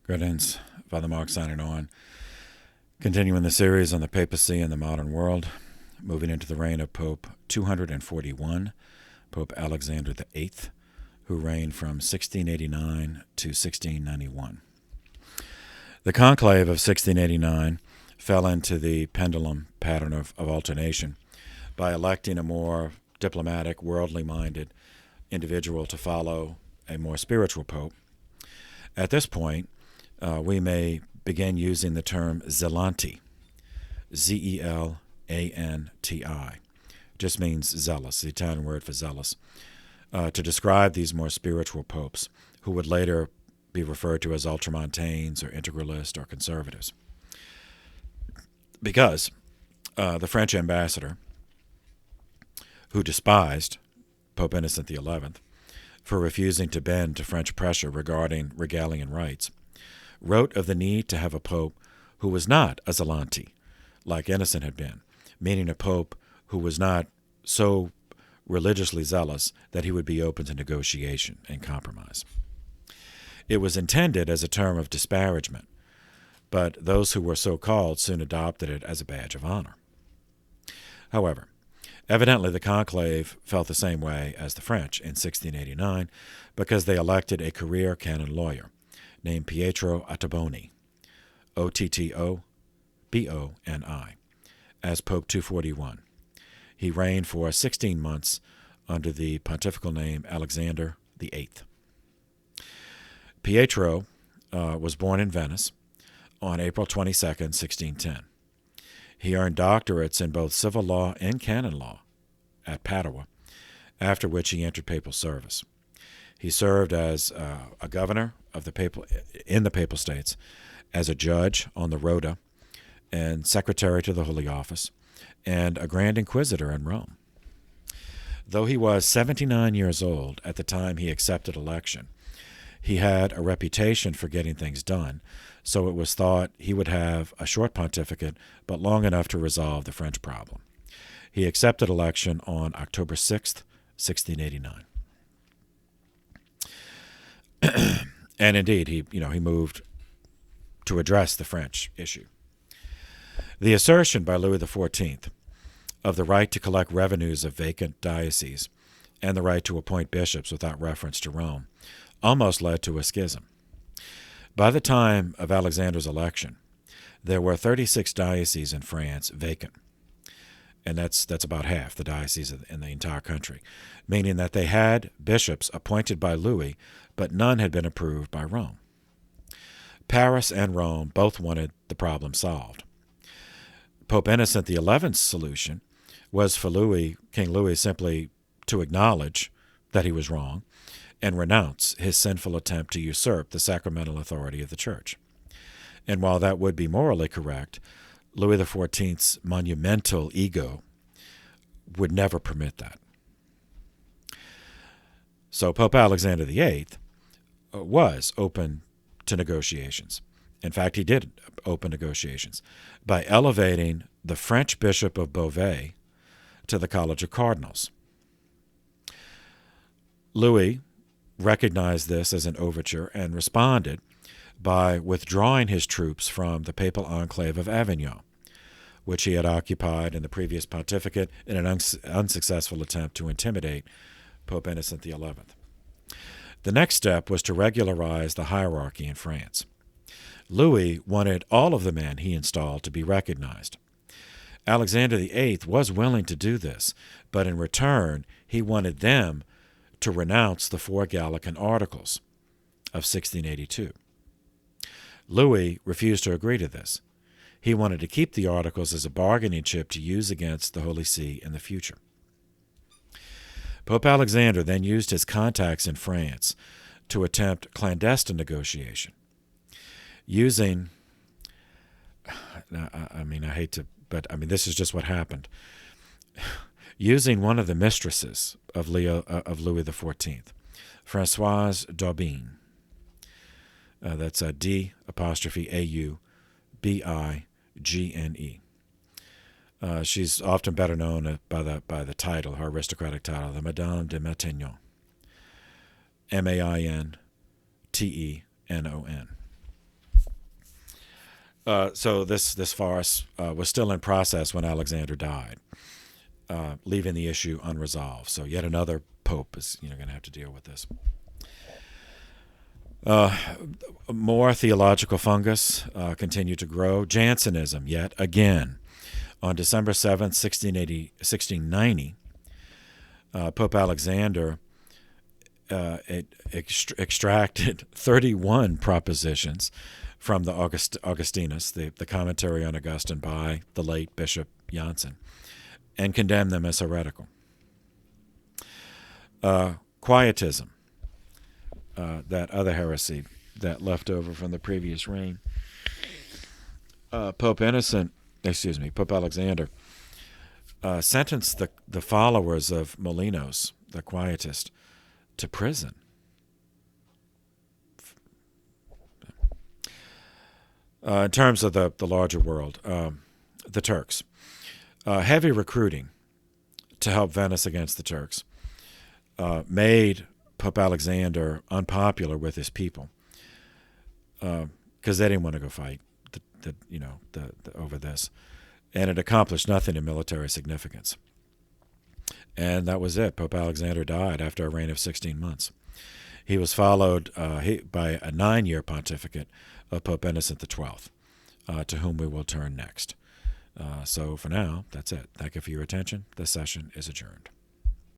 Greetings, Father Mark signing on. Continuing the series on the papacy and the modern world, moving into the reign of Pope 241, Pope Alexander VIII, who reigned from 1689 to 1691. The conclave of 1689 fell into the pendulum pattern of alternation by electing a more diplomatic, worldly-minded individual to follow a more spiritual pope. At this point, we may begin using the term zelanti, Z-E-L-A-N-T-I. Just means zealous, the Italian word for zealous, to describe these more spiritual popes who would later be referred to as ultramontanes or integralists or conservatives. Because the French ambassador, who despised Pope Innocent XI for refusing to bend to French pressure regarding regalian rights, wrote of the need to have a pope who was not a zelanti, like Innocent had been, meaning a pope who was not so religiously zealous that he would be open to negotiation and compromise. It was intended as a term of disparagement, but those who were so called soon adopted it as a badge of honor. However, evidently the conclave felt the same way as the French in 1689 because they elected a career canon lawyer named Pietro Ottoboni, Ottoboni, as Pope 241. He reigned for 16 months under the pontifical name Alexander VIII. Pietro was born in Venice on April 22, 1610. He earned doctorates in both civil law and canon law at Padua, after which he entered papal service. He served as a governor of the in the Papal States, as a judge on the Rota, and secretary to the Holy Office, and a Grand Inquisitor in Rome. Though he was 79 years old at the time he accepted election, he had a reputation for getting things done, so it was thought he would have a short pontificate, but long enough to resolve the French problem. He accepted election on October 6, 1689. And indeed, he moved to address the French issue. The assertion by Louis XIV of the right to collect revenues of vacant dioceses and the right to appoint bishops without reference to Rome almost led to a schism. By the time of Alexander's election, there were 36 dioceses in France vacant, and that's about half the dioceses in the entire country, meaning that they had bishops appointed by Louis, but none had been approved by Rome. Paris and Rome both wanted the problem solved. Pope Innocent XI's solution was for King Louis simply to acknowledge that he was wrong and renounce his sinful attempt to usurp the sacramental authority of the Church. And while that would be morally correct, Louis XIV's monumental ego would never permit that. So Pope Alexander VIII was open to negotiations. In fact, he did open negotiations by elevating the French Bishop of Beauvais to the College of Cardinals. Louis recognized this as an overture and responded by withdrawing his troops from the papal enclave of Avignon, which he had occupied in the previous pontificate in an unsuccessful attempt to intimidate Pope Innocent XI. The next step was to regularize the hierarchy in France. Louis wanted all of the men he installed to be recognized. Alexander VIII was willing to do this, but in return he wanted them to renounce the 4 Gallican Articles of 1682. Louis refused to agree to this. He wanted to keep the Articles as a bargaining chip to use against the Holy See in the future. Pope Alexander then used his contacts in France to attempt clandestine negotiation, using, this is just what happened, using one of the mistresses of Louis XIV, Françoise d'Aubigné. That's a D''Aubigné. She's often better known by the title, her aristocratic title, the Madame de Maintenon, Maintenon. So this farce was still in process when Alexander died, leaving the issue unresolved. So yet another pope is going to have to deal with this. More theological fungus continued to grow. Jansenism, yet again. On December 7th, 1690, Pope Alexander extracted 31 propositions from the Augustinus, the commentary on Augustine by the late Bishop Jansen, and condemned them as heretical. Quietism, that other heresy that left over from the previous reign. Pope Alexander sentenced the followers of Molinos, the Quietist, to prison. In terms of the larger world, the Turks. Heavy recruiting to help Venice against the Turks made Pope Alexander unpopular with his people because they didn't want to go fight over this. And it accomplished nothing in military significance. And that was it. Pope Alexander died after a reign of 16 months. He was followed by a 9-year pontificate of Pope Innocent XII, to whom we will turn next. So for now, that's it. Thank you for your attention. This session is adjourned.